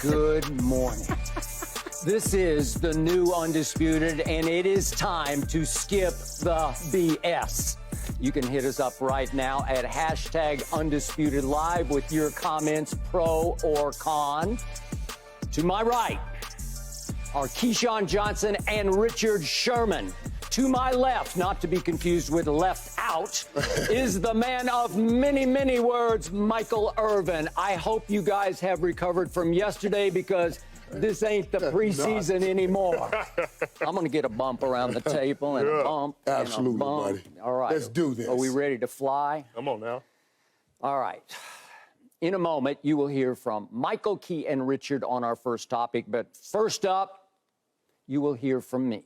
Good morning. This is the new Undisputed, and it is time to skip the BS. You can hit us up right now at #UndisputedLive with your comments, pro or con. To my right are Keyshawn Johnson and Richard Sherman. To my left, not to be confused with left out, is the man of many, many words, Michael Irvin. I hope you guys have recovered from yesterday because this ain't the preseason anymore. I'm going to get a bump around the table and a bump. Absolutely, and a bump. buddy. All right. Let's do this. Are we ready to fly? Come on now. All right. In a moment, you will hear from Michael, Key, and Richard on our first topic. But first up, you will hear from me.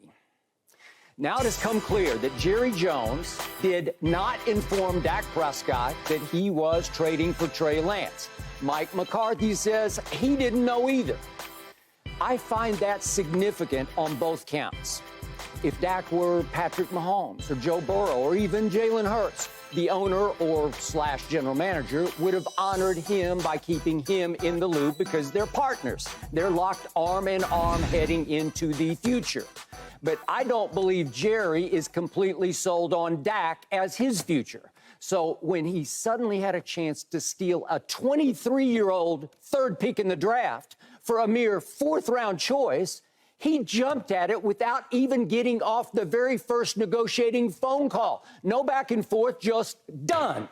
Now it has come clear that Jerry Jones did not inform Dak Prescott that he was trading for Trey Lance. Mike McCarthy says he didn't know either. I find that significant on both counts. If Dak were Patrick Mahomes or Joe Burrow or even Jalen Hurts, the owner or / general manager would have honored him by keeping him in the loop because they're partners. They're locked arm in arm heading into the future. But I don't believe Jerry is completely sold on Dak as his future. So when he suddenly had a chance to steal a 23-year-old third pick in the draft for a mere fourth-round choice, he jumped at it without even getting off the very first negotiating phone call. No back and forth, just done.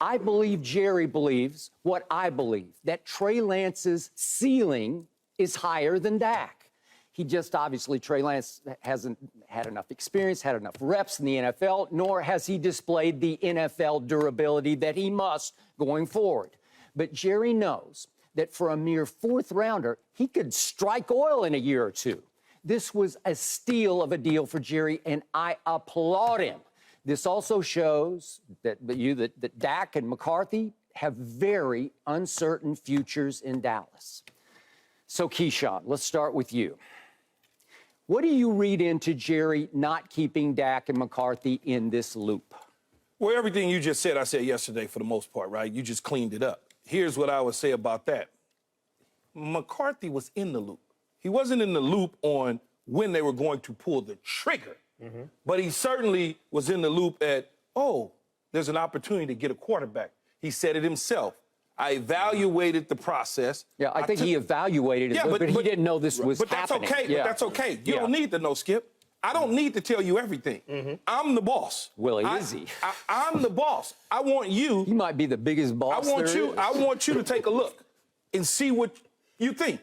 I believe Jerry believes what I believe, that Trey Lance's ceiling is higher than Dak. He just obviously, Trey Lance hasn't had enough experience, had enough reps in the NFL, nor has he displayed the NFL durability that he must going forward. But Jerry knows that for a mere fourth rounder, he could strike oil in a year or two. This was a steal of a deal for Jerry, and I applaud him. This also shows that Dak and McCarthy have very uncertain futures in Dallas. So, Keyshawn, let's start with you. What do you read into Jerry not keeping Dak and McCarthy in this loop? Well, everything you just said, I said yesterday for the most part, right? You just cleaned it up. Here's what I would say about that. McCarthy was in the loop. He wasn't in the loop on when they were going to pull the trigger, but he certainly was in the loop at, oh, there's an opportunity to get a quarterback. He said it himself. I evaluated the process. Yeah, I think he evaluated it, but he didn't know this was happening. That's okay. But that's okay. You don't need to know, Skip. I don't need to tell you everything. I'm the boss. Well, is he? I'm the boss. I want you. He might be the biggest boss there is. I want you to take a look and see what you think.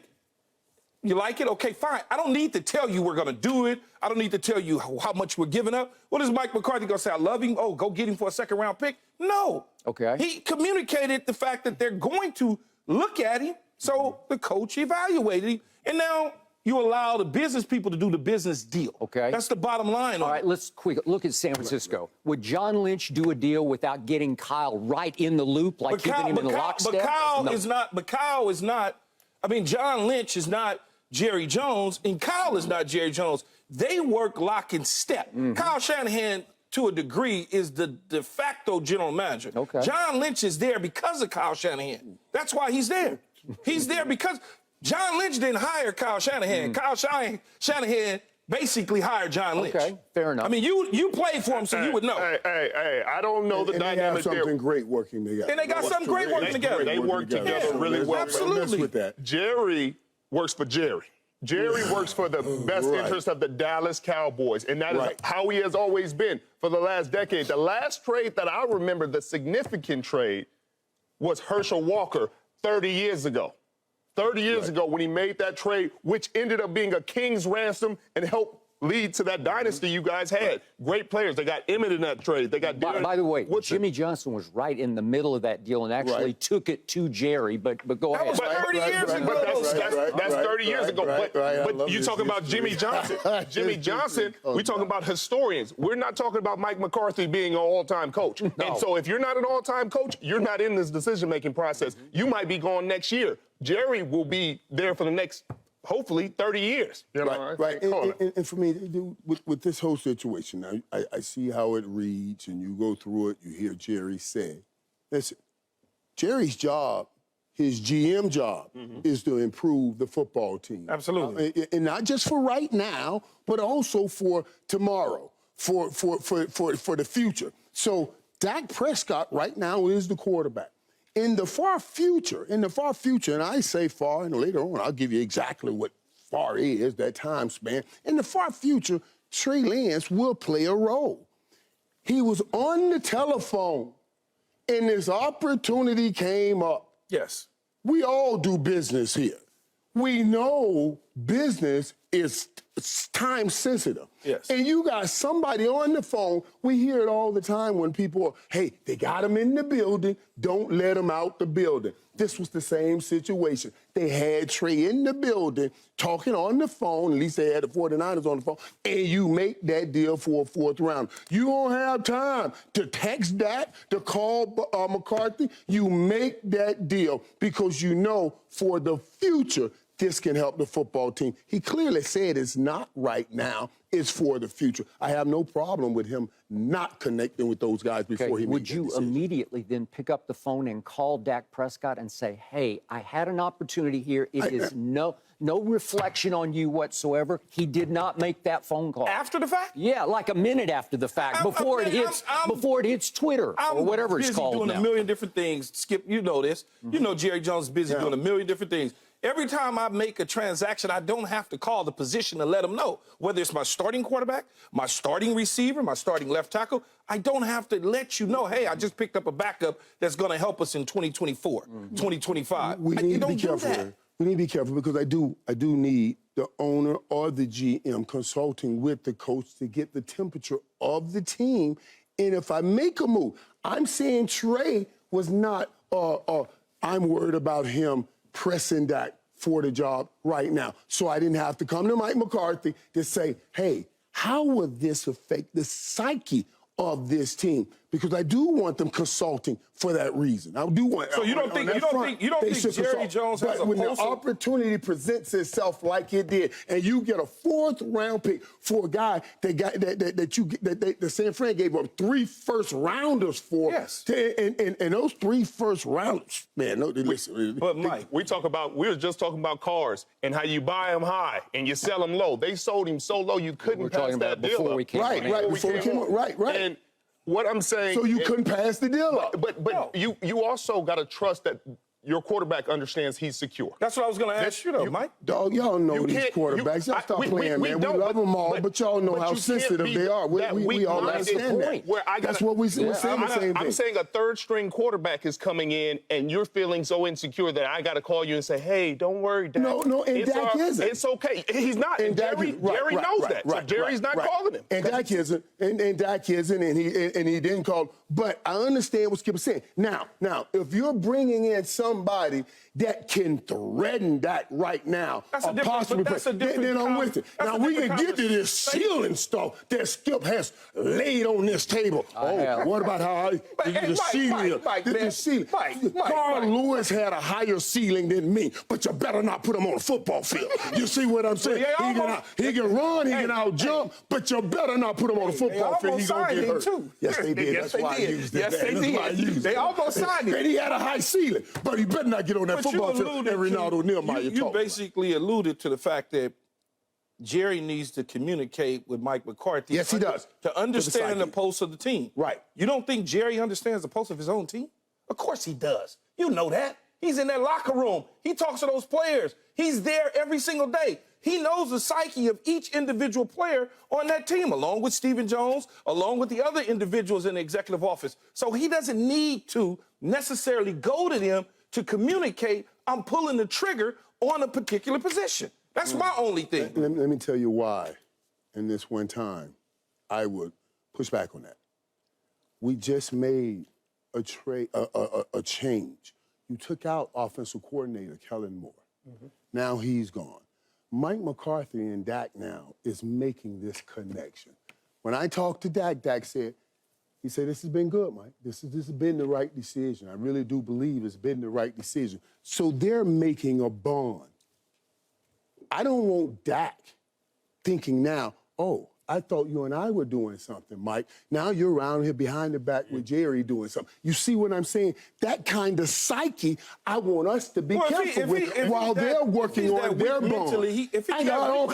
You like it? Okay, fine. I don't need to tell you we're going to do it. I don't need to tell you how much we're giving up. What is Mike McCarthy going to say? I love him. Oh, go get him for a second-round pick? No. Okay. He communicated the fact that they're going to look at him, so the coach evaluated him, and now you allow the business people to do the business deal. Okay. That's the bottom line. All right, let's quick look at San Francisco. Would John Lynch do a deal without getting Kyle right in the loop, like keeping him in the lockstep? But Kyle is not, I mean, John Lynch is not Jerry Jones, and Kyle is not Jerry Jones. They work lock and step. Kyle Shanahan, to a degree, is the de facto general manager. Okay. John Lynch is there because of Kyle Shanahan. That's why he's there. He's there because John Lynch didn't hire Kyle Shanahan. Kyle Shanahan basically hired John Lynch. Okay, fair enough. I mean, you played for him, so you would know. Hey, I don't know the dynamic there. And they have something great working together. And they got something great working together. They work together really well. Absolutely. With that. Jerry works for Jerry. Jerry works for the best interest of the Dallas Cowboys, and that is how he has always been for the last decade. The last trade that I remember, the significant trade, was Herschel Walker 30 years ago. 30 years ago when he made that trade, which ended up being a king's ransom and helped lead to that dynasty you guys had. Great players. They got Emmett in that trade. They got by the way, Jimmy Johnson was right in the middle of that deal and actually took it to Jerry. But go ahead. That was 30 years ago. That's 30 years ago. But you talking about Jimmy Johnson. Jimmy Johnson, we're talking about historians. We're not talking about Mike McCarthy being an all-time coach. No. And so if you're not an all-time coach, you're not in this decision-making process. You might be gone next year. Jerry will be there for the next, hopefully, 30 years. You know? Right. And for me, with this whole situation, now, I see how it reads, and you go through it, you hear Jerry say, listen, Jerry's job His GM job is to improve the football team. Absolutely. And not just for right now, but also for tomorrow, for the future. So Dak Prescott right now is the quarterback. In the far future, and I say far, and later on I'll give you exactly what far is, that time span. In the far future, Trey Lance will play a role. He was on the telephone, and this opportunity came up. Yes. We all do business here. We know business is time sensitive. Yes. And you got somebody on the phone. We hear it all the time when people are, hey, they got him in the building. Don't let him out the building. This was the same situation. They had Trey in the building talking on the phone. At least they had the 49ers on the phone. And you make that deal for a fourth round. You don't have time to text Dak, to call McCarthy. You make that deal because you know for the future this can help the football team. He clearly said it's not right now. It's for the future. I have no problem with him not connecting with those guys before he Would makes that you decision. immediately then pick up the phone and call Dak Prescott and say, hey, I had an opportunity here. It is no reflection on you whatsoever. He did not make that phone call. After the fact? Yeah, like a minute after the fact, before it hits Twitter or whatever it's called doing now. a million different things. Skip, you know this. You know Jerry Jones is busy doing a million different things. Every time I make a transaction, I don't have to call the position to let them know. Whether it's my starting quarterback, my starting receiver, my starting left tackle, I don't have to let you know, hey, I just picked up a backup that's going to help us in 2024, 2025. We need to be careful here. We need to be careful because I do need the owner or the GM consulting with the coach to get the temperature of the team. And if I make a move, I'm saying Trey was not, I'm worried about him pressing Dak for the job right now. So I didn't have to come to Mike McCarthy to say, hey, how would this affect the psyche of this team? Because I do want them consulting for that reason. I do want. So you don't think Jerry Jones has a when pulse? the opportunity presents itself like it did, and you get a fourth round pick for a guy that San Fran gave up 3 first rounders for. Yes. And those 3 first rounders, man. No, listen. But Mike, we were just talking about cars and how you buy them high and you sell them low. They sold him so low you couldn't pass that deal up. Before we came on. Right. And what I'm saying, so you couldn't pass the deal up. But you also got to trust that your quarterback understands he's secure. That's what I was going to ask you, though, Mike. Dog, y'all know these quarterbacks. Y'all stop playing, man. We love them all, but y'all know how sensitive they are. We all understand that. That's what we're saying the same thing. I'm saying a third-string quarterback is coming in, and you're feeling so insecure that I got to call you and say, hey, don't worry, Dak. No, and Dak isn't. It's okay. He's not. And Jerry knows that. So Jerry's not calling him. And Dak isn't. And Dak isn't, and he didn't call. But I understand what Skip is saying. Now, if you're bringing in somebody that can threaten Dak right now, then I'm with it. Now we can get to this ceiling stuff that Skip has laid on this table. What about how the ceiling? Carl Lewis had a higher ceiling than me, but you better not put him on a football field. You see what I'm saying? He can run, he can out jump, but you better not put him on a football field. He's gonna get hurt. Too. Yes, they did. That's why I used it. Yes, they did. They almost signed him. And he had a high ceiling, but he better not get on that football field. And Ronaldo Nehemiah you basically alluded to the fact that Jerry needs to communicate with Mike McCarthy. Yes, he does. To understand the pulse of the team. Right. You don't think Jerry understands the pulse of his own team? Of course he does. You know that. He's in that locker room. He talks to those players. He's there every single day. He knows the psyche of each individual player on that team, along with Stephen Jones, along with the other individuals in the executive office. So he doesn't need to necessarily go to them to communicate, I'm pulling the trigger on a particular position. That's my only thing. Let me tell you why, in this one time, I would push back on that. We just made a change. You took out offensive coordinator Kellen Moore. Now he's gone. Mike McCarthy and Dak now is making this connection. When I talked to Dak, Dak said, this has been good, Mike. This has been the right decision. I really do believe it's been the right decision. So they're making a bond. I don't want Dak thinking now, I thought you and I were doing something, Mike. Now you're around here behind the back with Jerry doing something. You see what I'm saying? That kind of psyche, I want us to be careful with while they're working on their bones.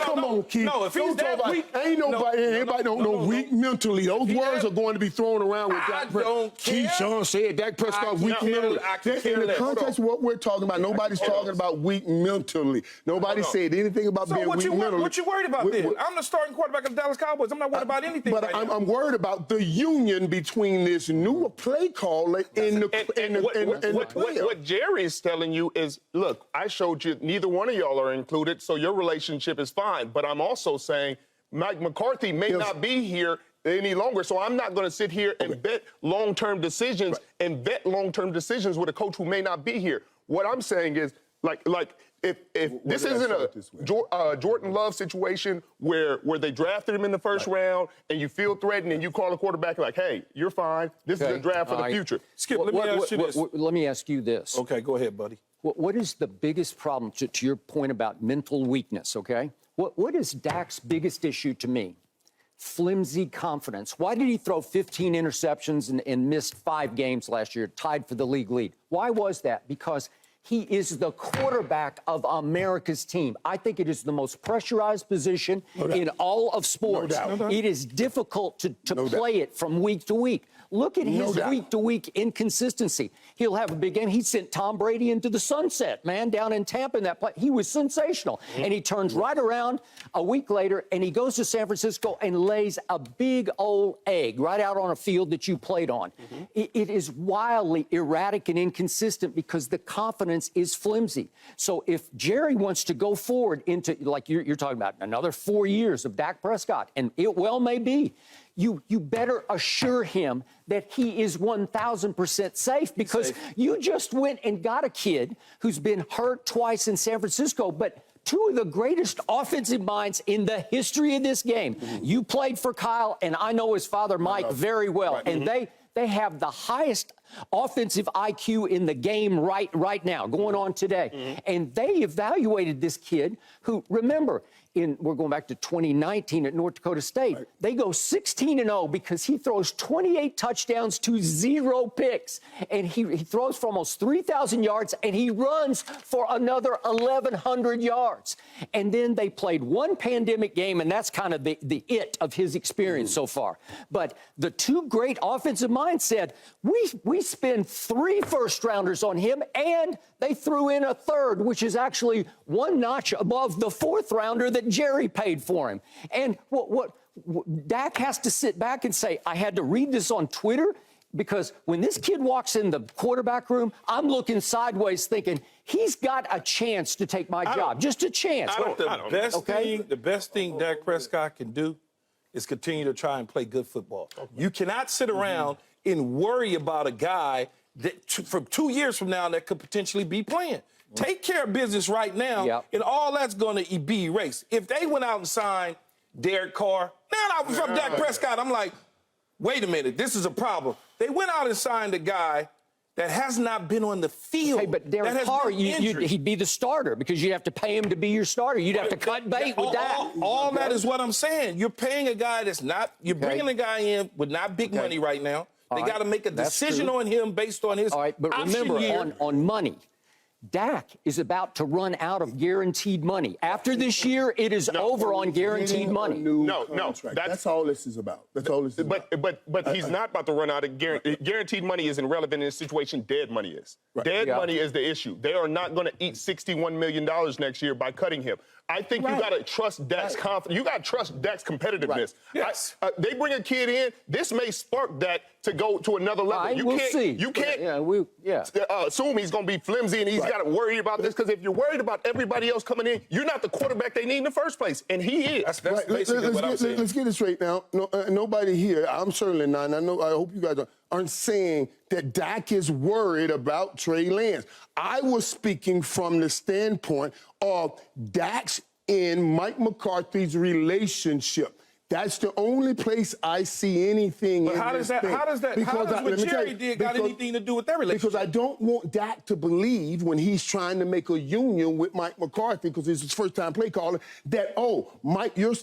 Come on, Keith. No, if he's that weak, ain't nobody, everybody don't know weak mentally. Those words are going to be thrown around with Dak Prescott. Keyshawn said Dak Prescott weak mentally. In the context of what we're talking about, nobody's talking about weak mentally. Nobody said anything about being weak mentally. What you worried about then? I'm the starting quarterback of the Dallas Cowboys. I'm not worried about anything. But I'm worried about the union between this new play call and the player. What Jerry's telling you is, look, I showed you neither one of y'all are included, so your relationship is fine. But I'm also saying Mike McCarthy may not be here any longer, so I'm not going to sit here and bet long-term decisions and vet long-term decisions with a coach who may not be here. What I'm saying is, if this isn't a Jordan Love situation where they drafted him in the first round and you feel threatened and you call a quarterback like, hey, you're fine. This is a draft for the future. Skip, let me ask you this. Let me ask you this. Okay, go ahead, buddy. What is the biggest problem, to your point about mental weakness, okay? What is Dak's biggest issue to me? Flimsy confidence. Why did he throw 15 interceptions and missed 5 games last year, tied for the league lead? Why was that? Because he is the quarterback of America's team. I think it is the most pressurized position in all of sports. No doubt. It is difficult to play it from week to week. Look at his week-to-week inconsistency. He'll have a big game. He sent Tom Brady into the sunset, man, down in Tampa in that play. He was sensational. And he turns right around a week later, and he goes to San Francisco and lays a big old egg right out on a field that you played on. It is wildly erratic and inconsistent because the confidence is flimsy. So if Jerry wants to go forward into, like you're talking about, another 4 years of Dak Prescott, and it well may be, you better assure him that he is 1,000% safe because you just went and got a kid who's been hurt twice in San Francisco, but 2 of the greatest offensive minds in the history of this game. You played for Kyle, and I know his father, Mike, very well, and they have the highest offensive IQ in the game right now, going on today. And they evaluated this kid who, remember, we're going back to 2019 at North Dakota State. They go 16-0 because he throws 28 touchdowns to 0 picks. And he throws for almost 3,000 yards, and he runs for another 1,100 yards. And then they played 1 pandemic game, and that's kind of the it of his experience so far. But the 2 great offensive minds said, we spend 3 first-rounders on him, and they threw in a 3rd, which is actually 1 notch above the 4th rounder that Jerry paid for him. And what Dak has to sit back and say, I had to read this on Twitter because when this kid walks in the quarterback room, I'm looking sideways thinking, he's got a chance to take my job. Just a chance. The best thing Dak Prescott can do is continue to try and play good football. You cannot sit around and worry about a guy that from 2 years from now that could potentially be playing. Take care of business right now, and all that's going to be erased. If they went out and signed Derek Carr, now from Dak Prescott, I'm like, wait a minute, this is a problem. They went out and signed a guy that has not been on the field. Hey, but Derek Carr, he'd be the starter because you'd have to pay him to be your starter. You'd have to cut bait with that. All that is what I'm saying. You're paying a guy that's not, you're bringing a guy in with not big money right now. They got to make a decision on him based on his but remember, on money, Dak is about to run out of guaranteed money. After this year, it is over on guaranteed money. No, that's all this is about. That's all this is about. But he's not about to run out of guaranteed money. Isn't relevant in this situation. Dead money is. Dead money is the issue. They are not going to eat $61 million next year by cutting him. I think you got to trust Dak's confidence. You got to trust Dak's competitiveness. Yes. They bring a kid in. This may spark Dak to go to another level. You can't assume he's going to be flimsy and he's got to worry about this because if you're worried about everybody else coming in, you're not the quarterback they need in the first place, and he is. That's basically what I'm saying. Let's get it straight now. Nobody here, I'm certainly not, and I hope you guys aren't saying that Dak is worried about Trey Lance. I was speaking from the standpoint of Dak's and Mike McCarthy's relationship. That's the only place I see anything. But in how this does that? thing. How does that? Because How does what let me tell Jerry you, did got anything to do with their relationship? Because I don't want Dak to believe when he's trying to make a union with Mike McCarthy, because it's his first time play calling, that Mike, you're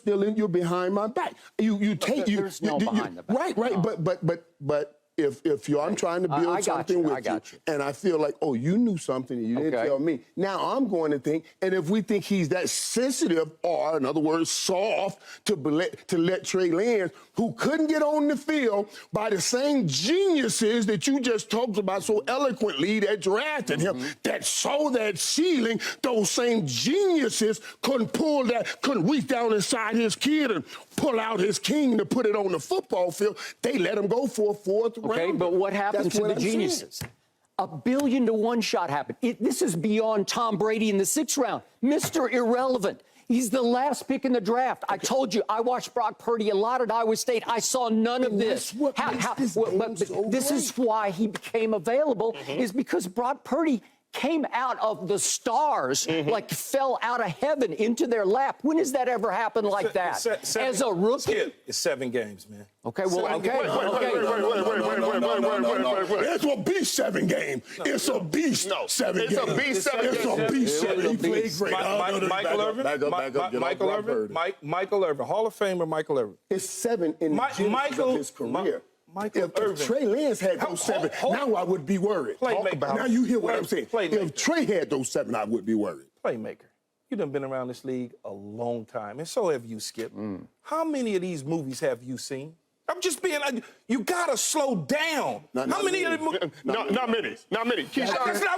behind my back. There's no behind the back. Right. No. But if I'm trying to build something with you, and I feel like, you knew something and you didn't tell me, now I'm going to think, and if we think he's that sensitive, or in other words, soft, to let Trey Lance, who couldn't get on the field by the same geniuses that you just talked about so eloquently that drafted him, that saw that ceiling, those same geniuses couldn't reach down inside his kid and pull out his king to put it on the football field. They let him go for a fourth round. Okay, but what happened to the geniuses? $1 billion to 1 shot happened. This is beyond Tom Brady in the 6th round. Mr. Irrelevant. He's the last pick in the draft. I told you, I watched Brock Purdy a lot at Iowa State. I saw none of this. This is why he became available, is because Brock Purdy came out of the stars, like fell out of heaven into their lap. When has that ever happened like that? As a rookie? It's 7 games, man. Wait. It will be 7 games. It's a beast. 7 games. It's a beast 7 games. It's a beast. He played great. Michael Irvin, Hall of Famer Michael Irvin. It's 7 in the genesis of his career. If Trey Lance had those 7, now I would be worried. Now you hear what I'm saying. If Trey had those 7, I would be worried. Playmaker. You done been around this league a long time, and so have you, Skip. How many of these movies have you seen? I'm just being like, you gotta slow down. How many of them? Not many. That's not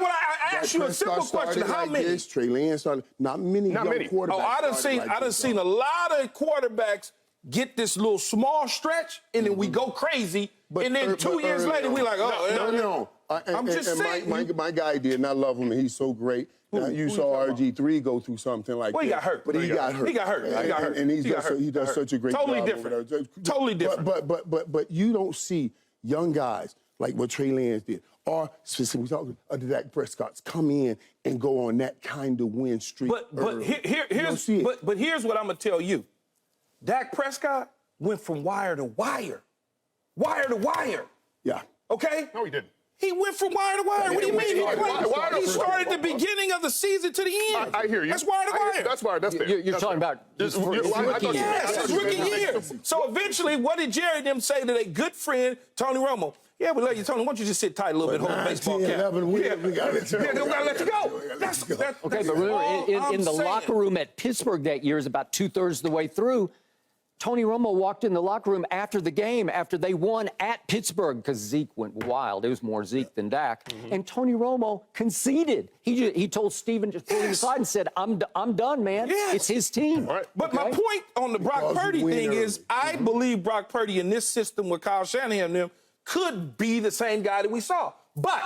what I asked you. A simple question. How many? Trey Lance started. Not many. Quarterbacks. Oh, I done seen a lot of quarterbacks get this little small stretch, and then we go crazy, and then 2 years later, we like, no. I'm just saying. My guy did, and I love him, and he's so great. You saw RG3 go through something like that. He got hurt. But he got hurt. He got hurt. And he does such a great job. Totally different. But you don't see young guys like what Trey Lance did, or specifically talking the Dak Prescott's come in and go on that kind of win streak. But here's what I'm gonna tell you. Dak Prescott went from wire to wire. Wire to wire. Yeah. Okay? No, he didn't. He went from wire to wire. What do you mean? He started the beginning of the season to the end. I hear you. That's wire to wire. That's wire. That's fair. You're talking about his rookie year. Yes, his rookie year. So eventually, what did Jerry and them say to their good friend, Tony Romo? Yeah, we love you, Tony. Why don't you just sit tight a little bit, hold the baseball cap? We got to let you go. Yeah, we got to let you go. Okay, but remember, in the locker room at Pittsburgh that year, is about 2/3 of the way through, Tony Romo walked in the locker room after the game, after they won at Pittsburgh, because Zeke went wild. It was more Zeke than Dak. And Tony Romo conceded. He told Steven, just pulled him aside and said, I'm done, man. Yes. It's his team. Right. But my point on the Brock Purdy thing is, I believe Brock Purdy in this system with Kyle Shanahan and them could be the same guy that we saw. But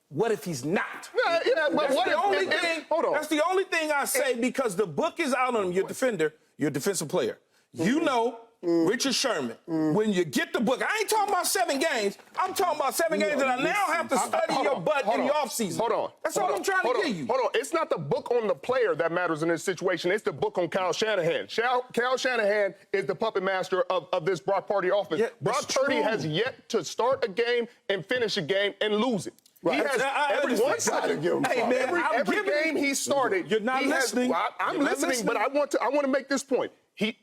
what if he's not? But hold on. That's the only thing I say, because the book is out on him. You're a defender. You're a defensive player. You know, Richard Sherman, when you get the book, I ain't talking about 7 games. I'm talking about 7 games that I now have to study your butt in the offseason. Hold on. That's all I'm trying to give you. Hold on. It's not the book on the player that matters in this situation. It's the book on Kyle Shanahan. Kyle Shanahan is the puppet master of this Brock Purdy offense. Yeah, Brock Purdy has yet to start a game and finish a game and lose it. Right. He has every game he started. You're not listening. I'm listening, but I want to make this point.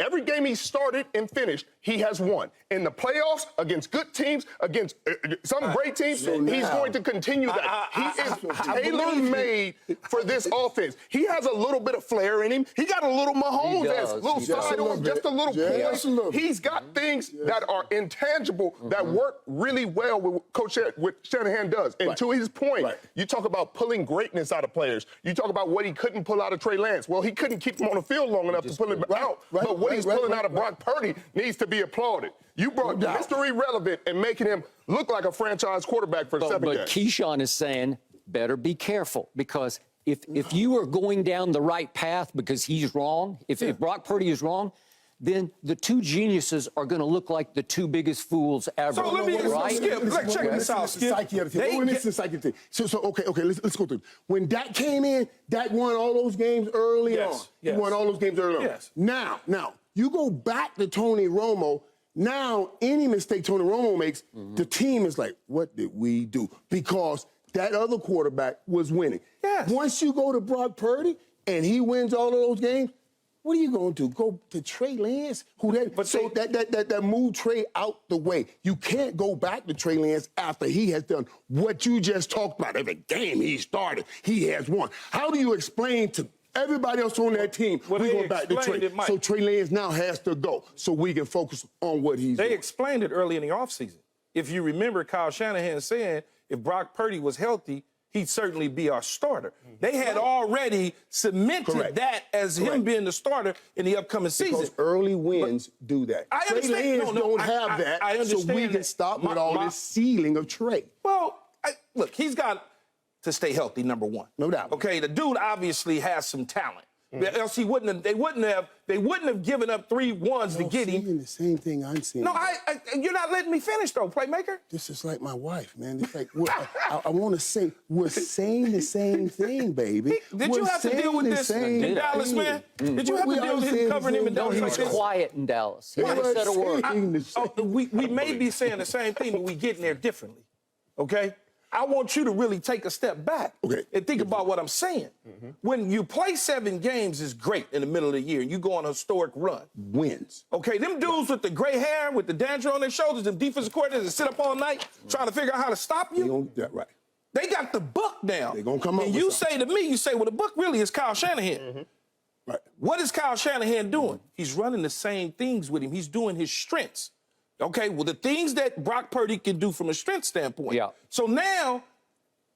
Every game he started and finished, he has won. In the playoffs, against good teams, against some great teams, he's going to continue that. He is tailor-made for this offense. He has a little bit of flair in him. He got a little Mahomes, little side on, just a little poise. He's got things that are intangible that work really well with what Shanahan does. And to his point, you talk about pulling greatness out of players. You talk about what he couldn't pull out of Trey Lance. Well, he couldn't keep him on the field long enough to pull him out. But what he's pulling out of Brock Purdy needs to be applauded. You brought Mr. Irrelevant and making him look like a franchise quarterback for 7 games. But Keyshawn is saying, better be careful, because if you are going down the right path because he's wrong, if Brock Purdy is wrong, then the 2 geniuses are going to look like the 2 biggest fools ever. So let me Skip. Check this out, Skip. Okay, let's go through. When Dak came in, Dak won all those games early on. He won all those games early on. Yes. Now, You go back to Tony Romo. Now, any mistake Tony Romo makes, the team is like, what did we do? Because that other quarterback was winning. Yes. Once you go to Brock Purdy and he wins all of those games, what are you going to do? Go to Trey Lance? That moved Trey out the way. You can't go back to Trey Lance after he has done what you just talked about. Every game he started, he has won. How do you explain to everybody else on that team, well, we go back to Trey? So Trey Lance now has to go so we can focus on what he's doing. They explained it early in the offseason. If you remember Kyle Shanahan saying if Brock Purdy was healthy, he'd certainly be our starter. They had already cemented that as him being the starter in the upcoming season. Because early wins do that. I understand. Trey Lance don't have that, I understand so we can stop with all this ceiling of Trey. Well, look, he's got to stay healthy, number one. No doubt. Okay, the dude obviously has some talent. Else he wouldn't have. They wouldn't have given up 3 ones to get him. Seeing the same thing I'm seeing. No, you're not letting me finish though, playmaker. This is like my wife, man. It's like I want to say we're saying the same thing, baby. Did you have to deal with this in Dallas, man? Did you have to deal with him covering him in Dallas? He was quiet in Dallas. He never said a word. We may be saying the same thing, but we getting there differently. Okay. I want you to really take a step back and think about what I'm saying. When you play 7 games is great in the middle of the year, and you go on a historic run. Wins. Okay, them dudes with the gray hair, with the dandruff on their shoulders, them defensive coordinators that sit up all night trying to figure out how to stop you. They got the book now. They're going to come up and with you something. say to me, you say, well, the book really is Kyle Shanahan. What is Kyle Shanahan doing? He's running the same things with him. He's doing his strengths. Okay, well, the things that Brock Purdy can do from a strength standpoint. Yeah. So now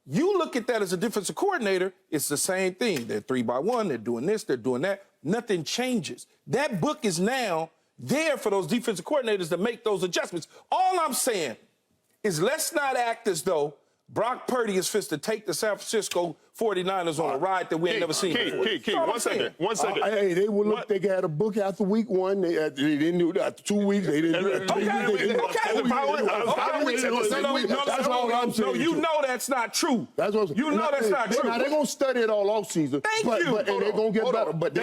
you look at that as a defensive coordinator, it's the same thing. They're 3-by-1, they're doing this, they're doing that. Nothing changes. That book is now there for those defensive coordinators to make those adjustments. All I'm saying is let's not act as though Brock Purdy is fit to take the San Francisco 49ers on a ride that we ain't never seen before. Key, one second. Hey, they would look. They had a book after week 1. They didn't do that. After 2 weeks, they didn't do that. That's all I'm saying. No, you know that's not true. That's what you know that's not true. Now they're gonna study it all off season. Thank you. And they're gonna get better. But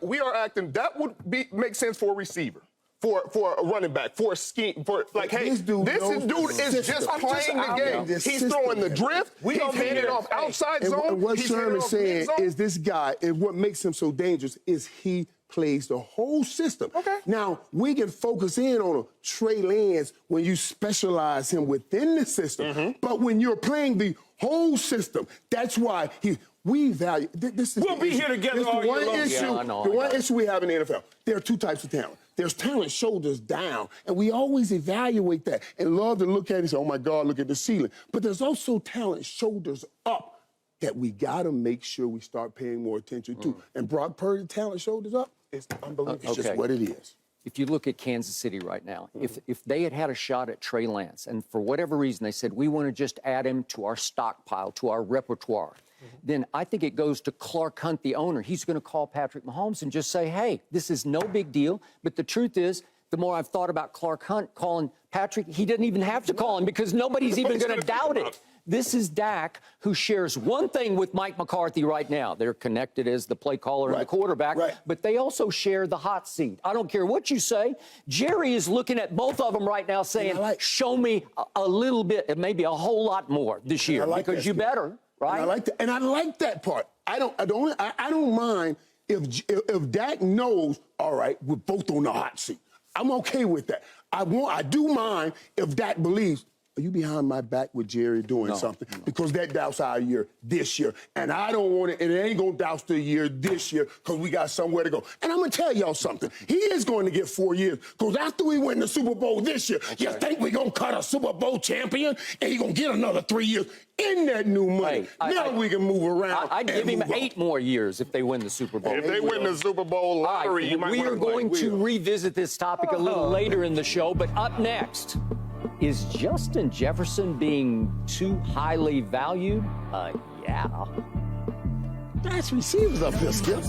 we are acting. That would make sense for a receiver. For a running back, for a scheme, this dude is just playing the game. He's throwing the drift. He's handing off outside zone. And what Sherman's saying is this guy, and what makes him so dangerous is he plays the whole system. Now, we can focus in on a Trey Lance when you specialize him within the system. But when you're playing the whole system, that's why we value this. We'll be here together all year long. The one issue we have in the NFL, there are 2 types of talent. There's talent shoulders down, and we always evaluate that and love to look at it and say, oh, my God, look at the ceiling. But there's also talent shoulders up that we got to make sure we start paying more attention to. And Brock Purdy, talent shoulders up, it's unbelievable. It's just what it is. If you look at Kansas City right now, if they had a shot at Trey Lance, and for whatever reason they said, we want to just add him to our stockpile, to our repertoire, then I think it goes to Clark Hunt, the owner. He's going to call Patrick Mahomes and just say, hey, this is no big deal. But the truth is, the more I've thought about Clark Hunt calling Patrick, he didn't even have to call him because nobody's even going to doubt it. This is Dak, who shares one thing with Mike McCarthy right now. They're connected as the play caller and the quarterback, but they also share the hot seat. I don't care what you say. Jerry is looking at both of them right now saying, show me a little bit, maybe a whole lot more this year, because you better. Right. And I like that part. I don't mind if Dak knows, all right, we're both on the hot seat. I'm okay with that. I do mind if Dak believes, are you behind my back with Jerry doing something? Because that doubts our year this year. And I don't want it, and it ain't going to douse the year this year because we got somewhere to go. And I'm going to tell y'all something. He is going to get 4 years because after we win the Super Bowl this year, you think we're going to cut a Super Bowl champion and he's going to get another 3 years in that new money. Now we can move around. I'd give him 8 more years if they win the Super Bowl. If they win the Super Bowl lottery, you might we are going to revisit this topic a little later in the show, but up next, is Justin Jefferson being too highly valued? Yeah. That's receivers up there, Skip.